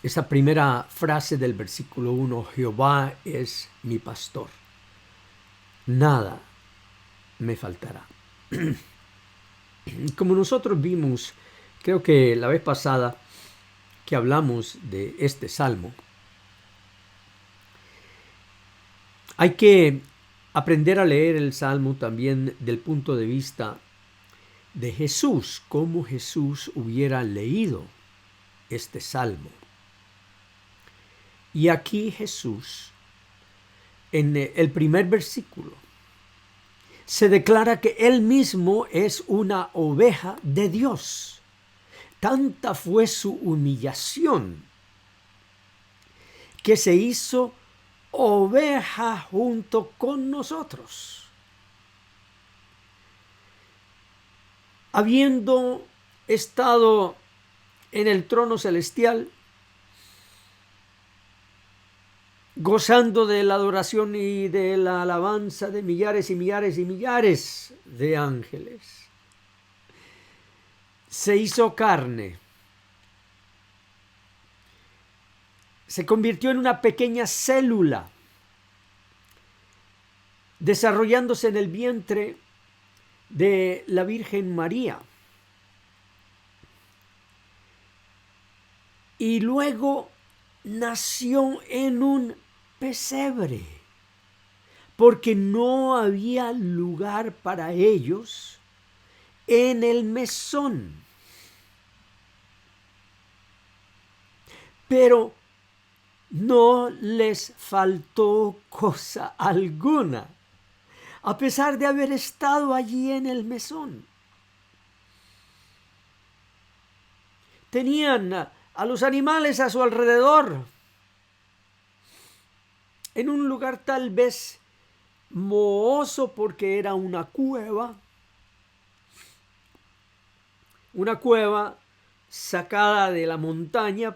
esa primera frase del versículo 1, Jehová es mi pastor, nada me faltará. Como nosotros vimos, creo que la vez pasada que hablamos de este salmo, hay que aprender a leer el salmo también del punto de vista de Jesús, cómo Jesús hubiera leído este salmo. Y aquí Jesús, en el primer versículo, se declara que él mismo es una oveja de Dios. Tanta fue su humillación que se hizo oveja junto con nosotros. Habiendo estado en el trono celestial, gozando de la adoración y de la alabanza de millares y millares y millares de ángeles, se hizo carne, se convirtió en una pequeña célula, desarrollándose en el vientre de la Virgen María. Y luego nació en un pesebre, porque no había lugar para ellos en el mesón. Pero no les faltó cosa alguna, a pesar de haber estado allí en el mesón. Tenían a los animales a su alrededor, en un lugar tal vez mohoso porque era una cueva sacada de la montaña,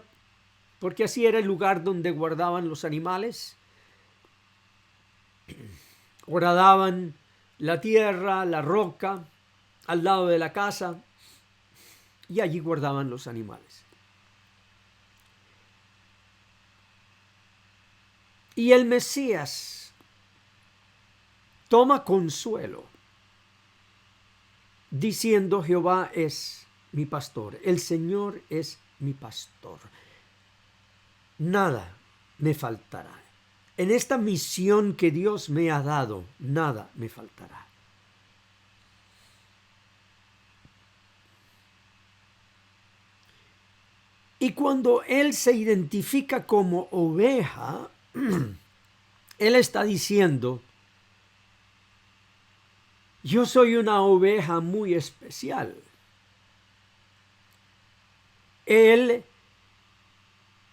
porque así era el lugar donde guardaban los animales. Horadaban la tierra, la roca, al lado de la casa, y allí guardaban los animales. Y el Mesías toma consuelo diciendo: Jehová es mi pastor, el Señor es mi pastor, nada me faltará. En esta misión que Dios me ha dado, nada me faltará. Y cuando Él se identifica como oveja, Él está diciendo: yo soy una oveja muy especial. Él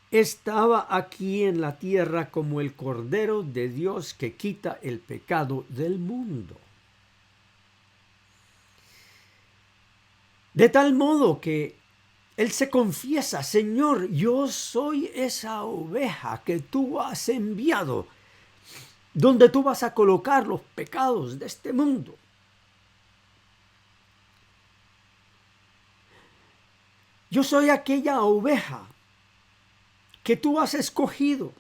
estaba aquí en la tierra como el Cordero de Dios que quita el pecado del mundo. De tal modo que Él se confiesa: Señor, yo soy esa oveja que tú has enviado, donde tú vas a colocar los pecados de este mundo. Yo soy aquella oveja que tú has escogido.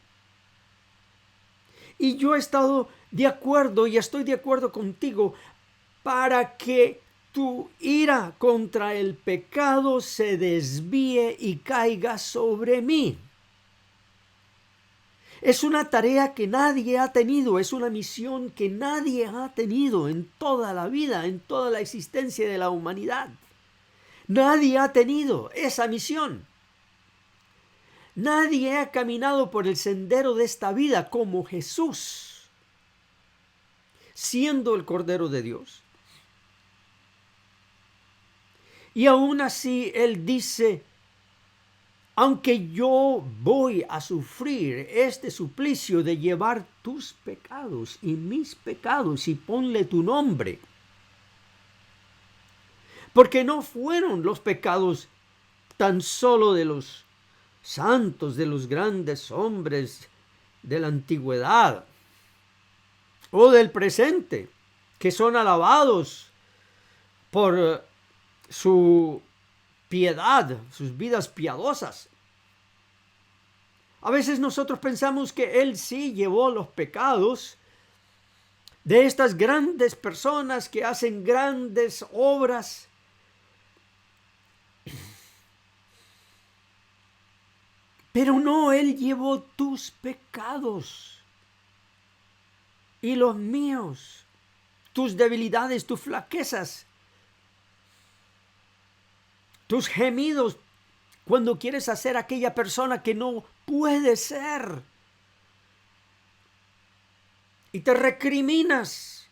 Y yo he estado de acuerdo y estoy de acuerdo contigo para que tu ira contra el pecado se desvíe y caiga sobre mí. Es una tarea que nadie ha tenido, es una misión que nadie ha tenido en toda la vida, en toda la existencia de la humanidad. Nadie ha tenido esa misión. Nadie ha caminado por el sendero de esta vida como Jesús, siendo el Cordero de Dios. Y aún así Él dice: aunque yo voy a sufrir este suplicio de llevar tus pecados y mis pecados, y ponle tu nombre, porque no fueron los pecados tan solo de los santos, de los grandes hombres de la antigüedad o del presente, que son alabados por su piedad, sus vidas piadosas. A veces nosotros pensamos que Él sí llevó los pecados de estas grandes personas que hacen grandes obras. Pero no, Él llevó tus pecados y los míos, tus debilidades, tus flaquezas, tus gemidos cuando quieres hacer aquella persona que no puede ser. Y te recriminas.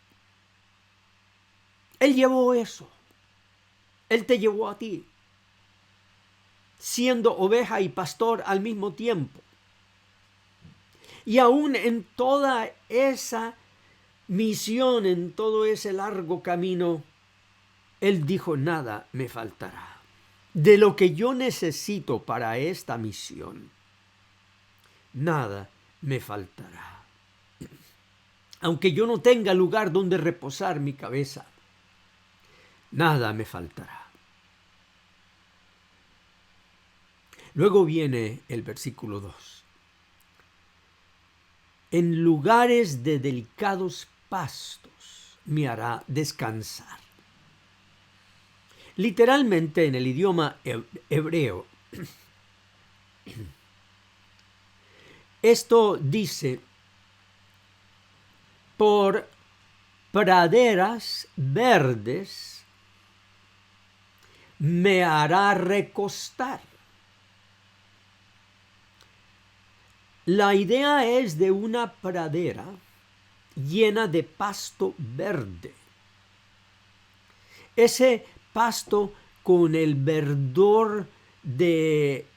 Él llevó eso. Él te llevó a ti, siendo oveja y pastor al mismo tiempo. Y aún en toda esa misión, en todo ese largo camino, Él dijo, nada me faltará. De lo que yo necesito para esta misión, nada me faltará. Aunque yo no tenga lugar donde reposar mi cabeza, nada me faltará. Luego viene el versículo 2. En lugares de delicados pastos me hará descansar. Literalmente en el idioma hebreo, esto dice, por praderas verdes me hará recostar. La idea es de una pradera llena de pasto verde. Ese pasto con el verdor de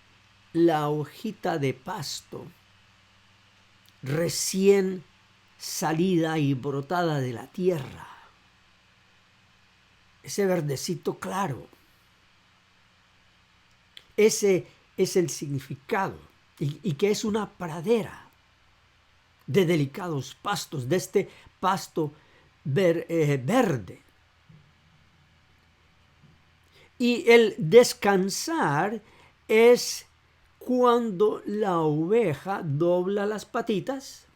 la hojita de pasto recién salida y brotada de la tierra. Ese verdecito claro. Ese es el significado. Y que es una pradera de delicados pastos, de este pasto verde. Y el descansar es cuando la oveja dobla las patitas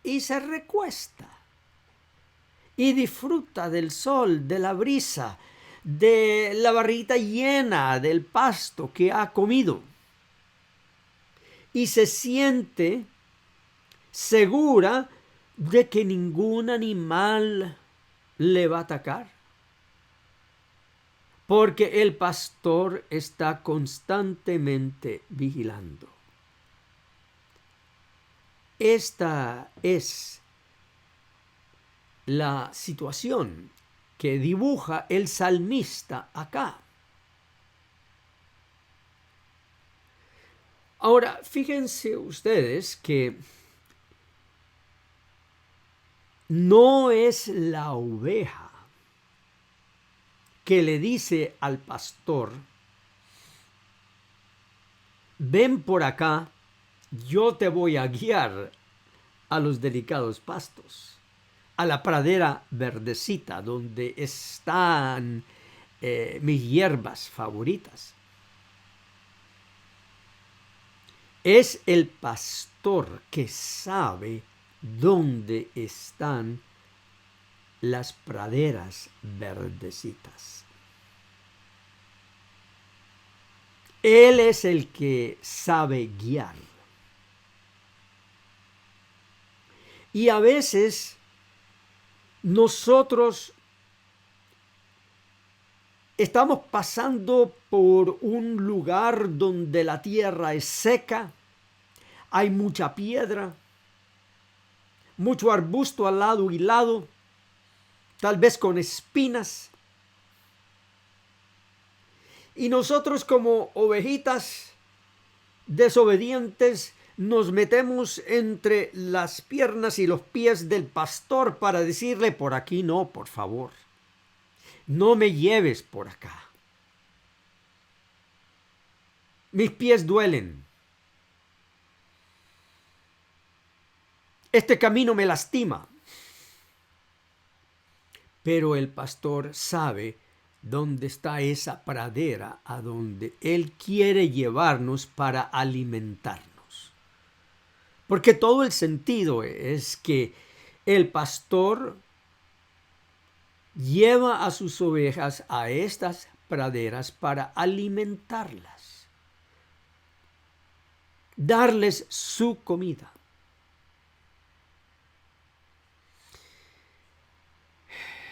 y se recuesta y disfruta del sol, de la brisa, de la barriguita llena del pasto que ha comido. Y se siente segura de que ningún animal le va a atacar, porque el pastor está constantemente vigilando. Esta es la situación que dibuja el salmista acá. Ahora, fíjense ustedes que no es la oveja que le dice al pastor, ven por acá, yo te voy a guiar a los delicados pastos, a la pradera verdecita donde están mis hierbas favoritas. Es el pastor que sabe dónde están las praderas verdecitas. Él es el que sabe guiar. Y a veces nosotros estamos pasando por un lugar donde la tierra es seca, hay mucha piedra, mucho arbusto al lado y lado, tal vez con espinas. Y nosotros como ovejitas desobedientes nos metemos entre las piernas y los pies del pastor para decirle, por aquí no, por favor. No me lleves por acá. Mis pies duelen. Este camino me lastima. Pero el pastor sabe dónde está esa pradera a donde Él quiere llevarnos para alimentarnos. Porque todo el sentido es que el pastor lleva a sus ovejas a estas praderas para alimentarlas, darles su comida.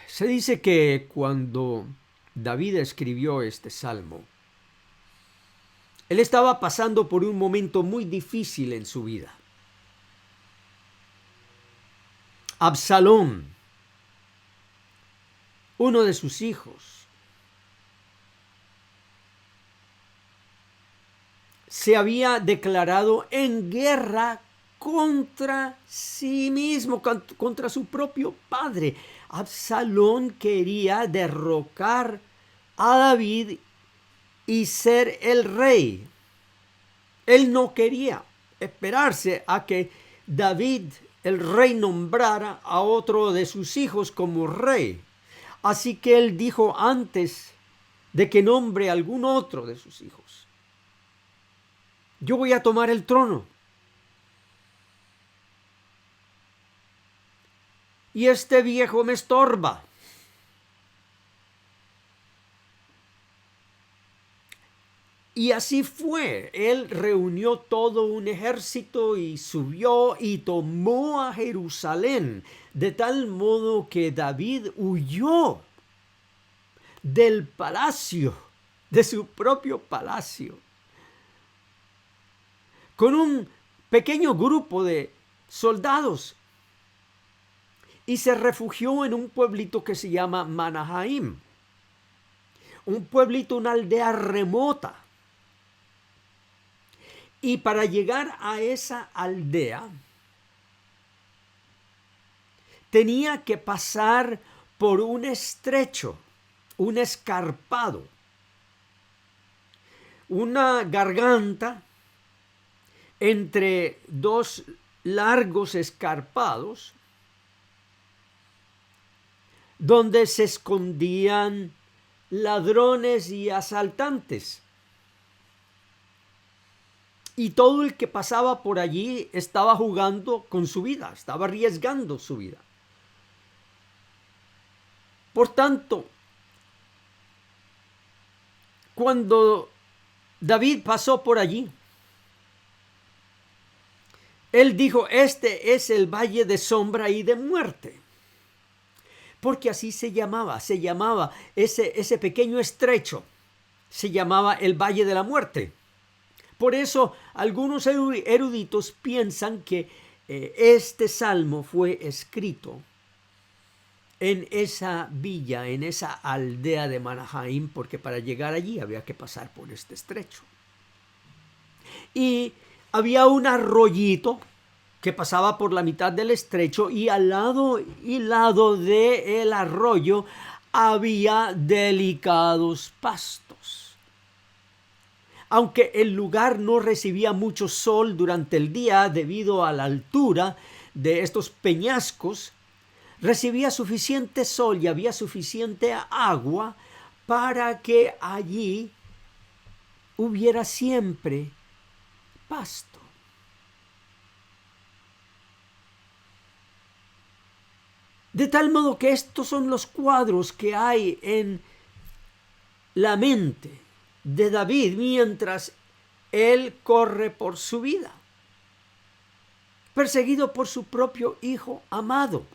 Se dice que cuando David escribió este salmo, él estaba pasando por un momento muy difícil en su vida. Absalón, uno de sus hijos, se había declarado en guerra contra sí mismo, contra su propio padre. Absalón quería derrocar a David y ser el rey. Él no quería esperarse a que David, el rey, nombrara a otro de sus hijos como rey. Así que él dijo antes de que nombre a algún otro de sus hijos: yo voy a tomar el trono. Y este viejo me estorba. Y así fue. Él reunió todo un ejército y subió y tomó a Jerusalén, de tal modo que David huyó del palacio, de su propio palacio, con un pequeño grupo de soldados, y se refugió en un pueblito que se llama Manahaim, un pueblito, una aldea remota. Y para llegar a esa aldea tenía que pasar por un estrecho, un escarpado, una garganta entre dos largos escarpados, donde se escondían ladrones y asaltantes. Y todo el que pasaba por allí estaba jugando con su vida, estaba arriesgando su vida. Por tanto, cuando David pasó por allí, él dijo: este es el valle de sombra y de muerte. Porque así se llamaba ese pequeño estrecho, se llamaba el valle de la muerte. Por eso algunos eruditos piensan que este salmo fue escrito en esa villa, en esa aldea de Manahaim, porque para llegar allí había que pasar por este estrecho. Y había un arroyito que pasaba por la mitad del estrecho, y al lado y lado del arroyo había delicados pastos. Aunque el lugar no recibía mucho sol durante el día debido a la altura de estos peñascos, recibía suficiente sol y había suficiente agua para que allí hubiera siempre pasto. De tal modo que estos son los cuadros que hay en la mente de David mientras él corre por su vida, perseguido por su propio hijo amado.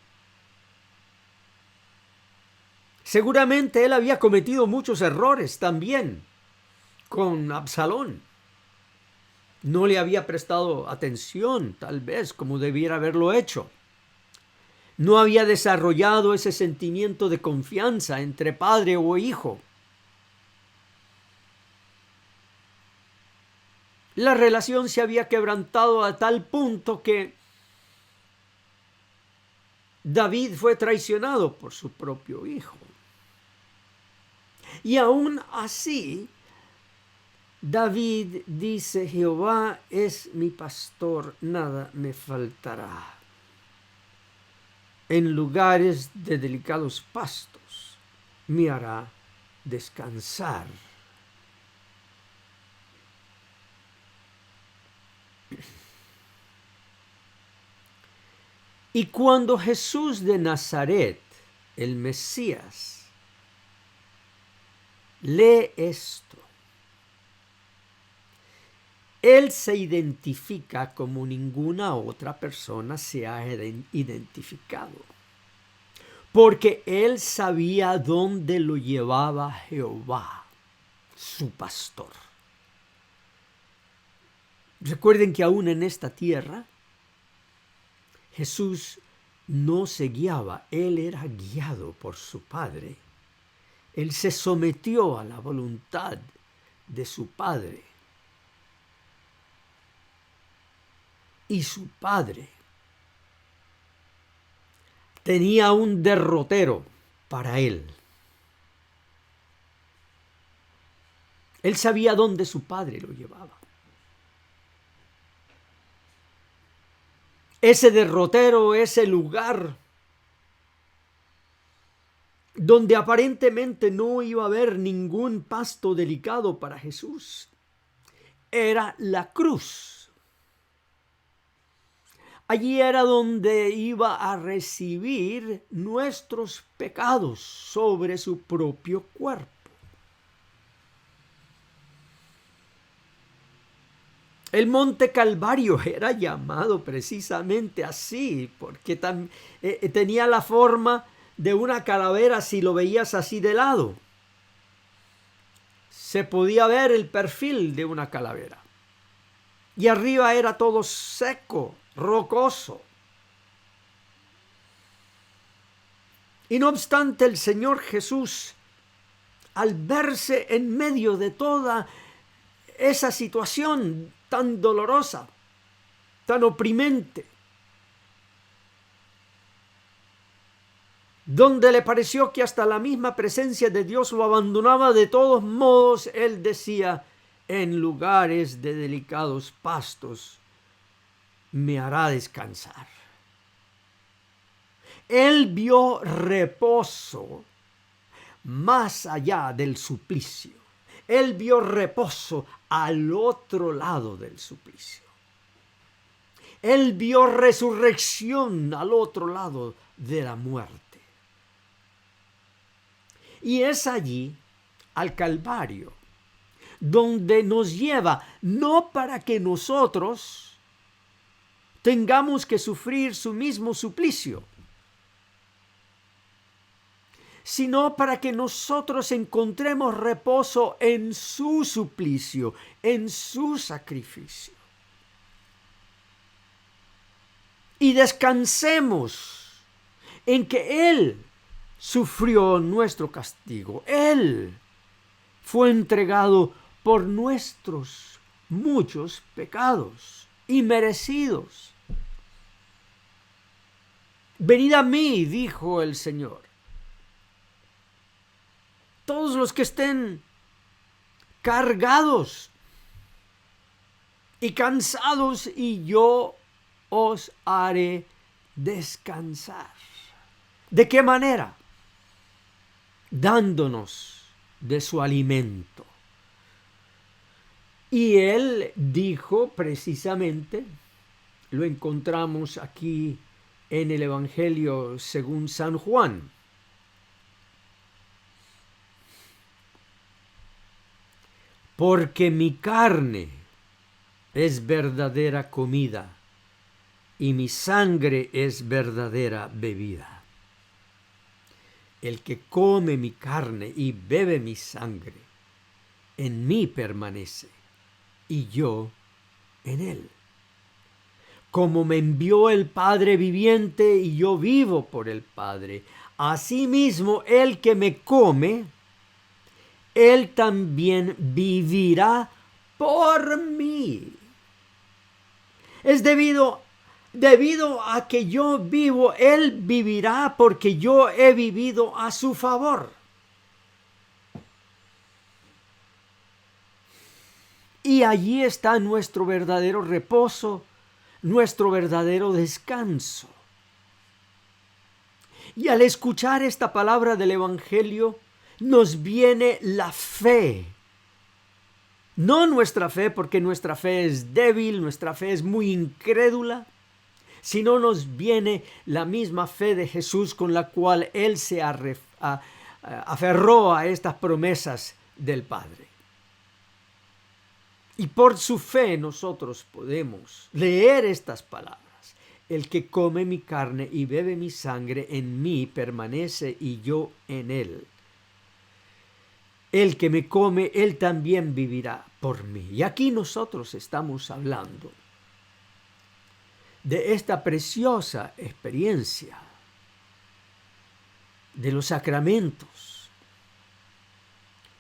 Seguramente él había cometido muchos errores también con Absalón. No le había prestado atención, tal vez, como debiera haberlo hecho. No había desarrollado ese sentimiento de confianza entre padre o hijo. La relación se había quebrantado a tal punto que David fue traicionado por su propio hijo. Y aún así, David dice: Jehová es mi pastor, nada me faltará. En lugares de delicados pastos me hará descansar. Y cuando Jesús de Nazaret, el Mesías, lee esto, él se identifica como ninguna otra persona se ha identificado, porque él sabía dónde lo llevaba Jehová, su pastor. Recuerden que aún en esta tierra, Jesús no se guiaba, él era guiado por su Padre. Él se sometió a la voluntad de su Padre. Y su Padre tenía un derrotero para él. Él sabía dónde su Padre lo llevaba. Ese derrotero, ese lugar donde aparentemente no iba a haber ningún pasto delicado para Jesús, era la cruz. Allí era donde iba a recibir nuestros pecados sobre su propio cuerpo. El Monte Calvario era llamado precisamente así, porque tenía la forma de una calavera si lo veías así de lado. Se podía ver el perfil de una calavera. Y arriba era todo seco, rocoso. Y no obstante, el Señor Jesús, al verse en medio de toda esa situación tan dolorosa, tan oprimente, donde le pareció que hasta la misma presencia de Dios lo abandonaba, de todos modos, él decía: en lugares de delicados pastos me hará descansar. Él vio reposo más allá del suplicio. Él vio reposo al otro lado del suplicio. Él vio resurrección al otro lado de la muerte. Y es allí, al Calvario, donde nos lleva, no para que nosotros tengamos que sufrir su mismo suplicio, sino para que nosotros encontremos reposo en su suplicio, en su sacrificio. Y descansemos en que Él sufrió nuestro castigo. Él fue entregado por nuestros muchos pecados y merecidos. Venid a mí, dijo el Señor, todos los que estén cargados y cansados, y yo os haré descansar. ¿De qué manera? Dándonos de su alimento. Y él dijo precisamente, lo encontramos aquí en el Evangelio según San Juan: porque mi carne es verdadera comida y mi sangre es verdadera bebida. El que come mi carne y bebe mi sangre, en mí permanece, y yo en él. Como me envió el Padre viviente y yo vivo por el Padre, asimismo el que me come, él también vivirá por mí. Es debido a que yo vivo, él vivirá, porque yo he vivido a su favor. Y allí está nuestro verdadero reposo, nuestro verdadero descanso. Y al escuchar esta palabra del Evangelio, nos viene la fe. No nuestra fe, porque nuestra fe es débil, nuestra fe es muy incrédula, si no nos viene la misma fe de Jesús con la cual Él se aferró a estas promesas del Padre. Y por su fe nosotros podemos leer estas palabras. El que come mi carne y bebe mi sangre en mí permanece y yo en él. El que me come, él también vivirá por mí. Y aquí nosotros estamos hablando de esta preciosa experiencia de los sacramentos,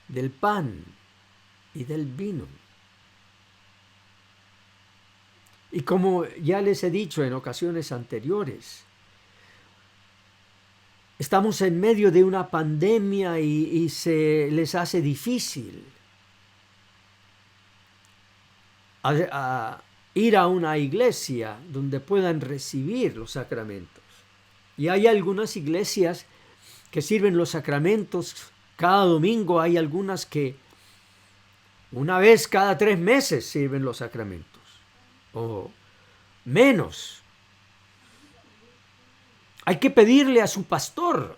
del pan y del vino. Y como ya les he dicho en ocasiones anteriores, estamos en medio de una pandemia y se les hace difícil ir a una iglesia donde puedan recibir los sacramentos. Y hay algunas iglesias que sirven los sacramentos cada domingo, hay algunas que una vez cada 3 meses sirven los sacramentos, o menos. Hay que pedirle a su pastor,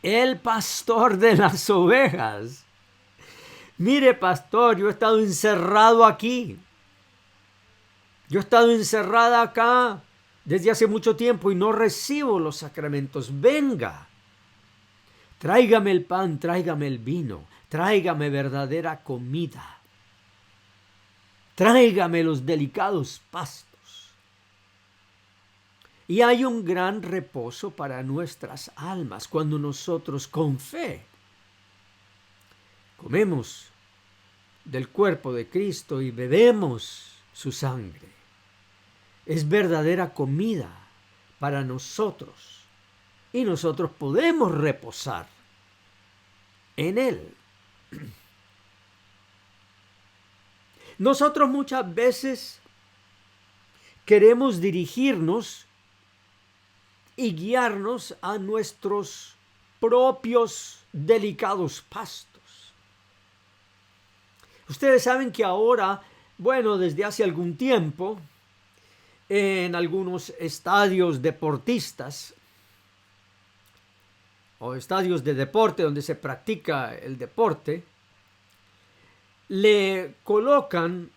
el pastor de las ovejas. Mire, pastor, yo he estado encerrado aquí. Yo he estado encerrada acá desde hace mucho tiempo y no recibo los sacramentos. Venga, tráigame el pan, tráigame el vino, tráigame verdadera comida. Tráigame los delicados pastos. Y hay un gran reposo para nuestras almas cuando nosotros con fe comemos del cuerpo de Cristo y bebemos su sangre. Es verdadera comida para nosotros y nosotros podemos reposar en Él. Nosotros muchas veces queremos dirigirnos y guiarnos a nuestros propios delicados pastos. Ustedes saben que ahora, bueno, desde hace algún tiempo, en algunos estadios deportistas o estadios de deporte donde se practica el deporte, le colocan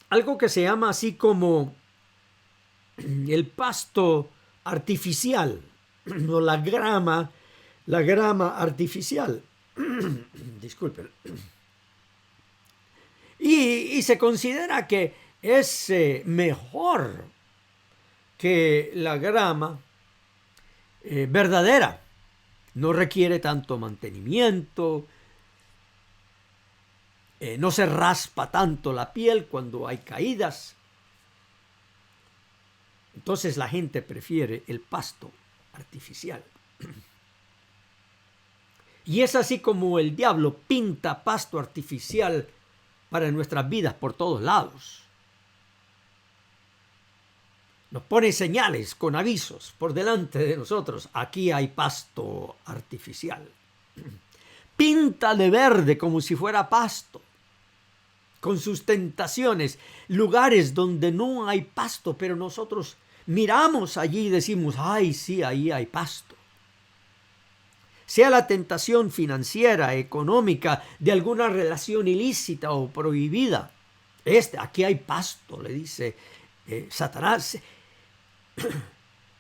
algo que se llama así como el pasto artificial o la grama artificial. Disculpen. Y se considera que es mejor que la grama verdadera. No requiere tanto mantenimiento. No se raspa tanto la piel cuando hay caídas. Entonces la gente prefiere el pasto artificial. Y es así como el diablo pinta pasto artificial para nuestras vidas por todos lados. Nos pone señales con avisos por delante de nosotros. Aquí hay pasto artificial. Pinta de verde como si fuera pasto, con sus tentaciones, lugares donde no hay pasto, pero nosotros miramos allí y decimos, ay, sí, ahí hay pasto. Sea la tentación financiera, económica, de alguna relación ilícita o prohibida. Aquí hay pasto, le dice Satanás.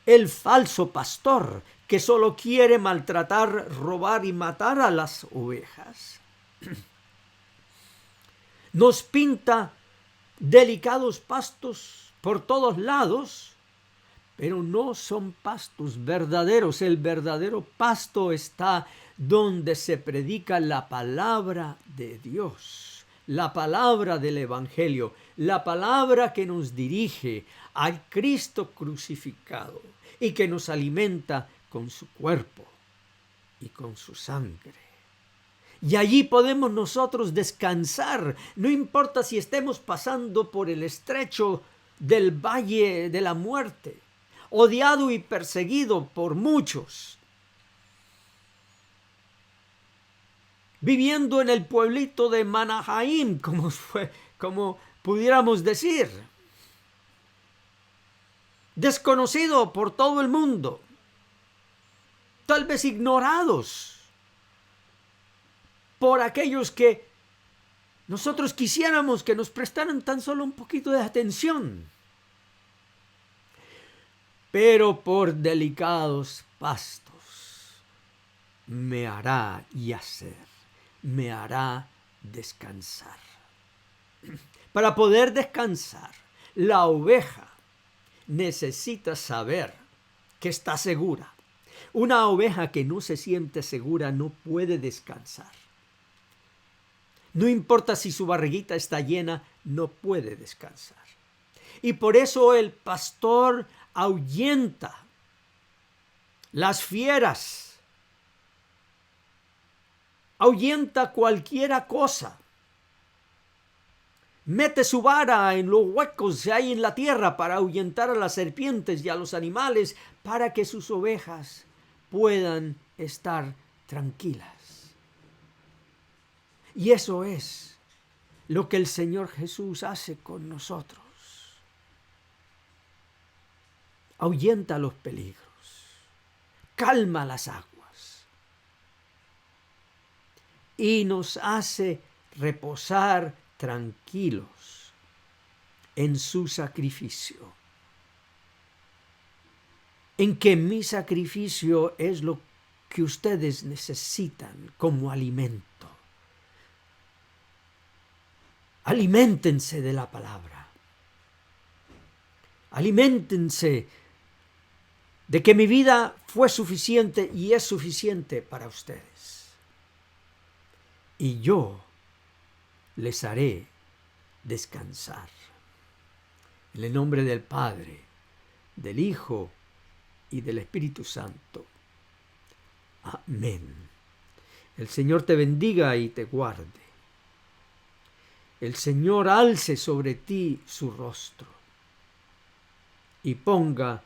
El falso pastor que solo quiere maltratar, robar y matar a las ovejas. Nos pinta delicados pastos por todos lados, pero no son pastos verdaderos. El verdadero pasto está donde se predica la palabra de Dios, la palabra del Evangelio, la palabra que nos dirige al Cristo crucificado y que nos alimenta con su cuerpo y con su sangre. Y allí podemos nosotros descansar, no importa si estemos pasando por el estrecho del valle de la muerte, odiado y perseguido por muchos, viviendo en el pueblito de Manahaim, como pudiéramos decir. desconocido por todo el mundo, tal vez ignorados por aquellos que nosotros quisiéramos que nos prestaran tan solo un poquito de atención. Pero por delicados pastos me hará yacer, me hará descansar. Para poder descansar, la oveja necesita saber que está segura. Una oveja que no se siente segura no puede descansar. No importa si su barriguita está llena, no puede descansar. Y por eso el pastor ahuyenta las fieras, ahuyenta cualquiera cosa. Mete su vara en los huecos que hay en la tierra para ahuyentar a las serpientes y a los animales, para que sus ovejas puedan estar tranquilas. Y eso es lo que el Señor Jesús hace con nosotros. Ahuyenta los peligros, calma las aguas y nos hace reposar tranquilos en su sacrificio. En que mi sacrificio es lo que ustedes necesitan como alimento. Aliméntense de la palabra. Aliméntense de que mi vida fue suficiente y es suficiente para ustedes. Y yo les haré descansar. En el nombre del Padre, del Hijo y del Espíritu Santo. Amén. El Señor te bendiga y te guarde. El Señor alce sobre ti su rostro y ponga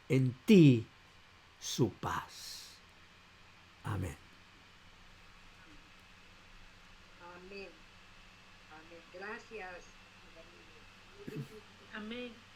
en ti su paz. Amén. Amén. Amén. Gracias. Amén.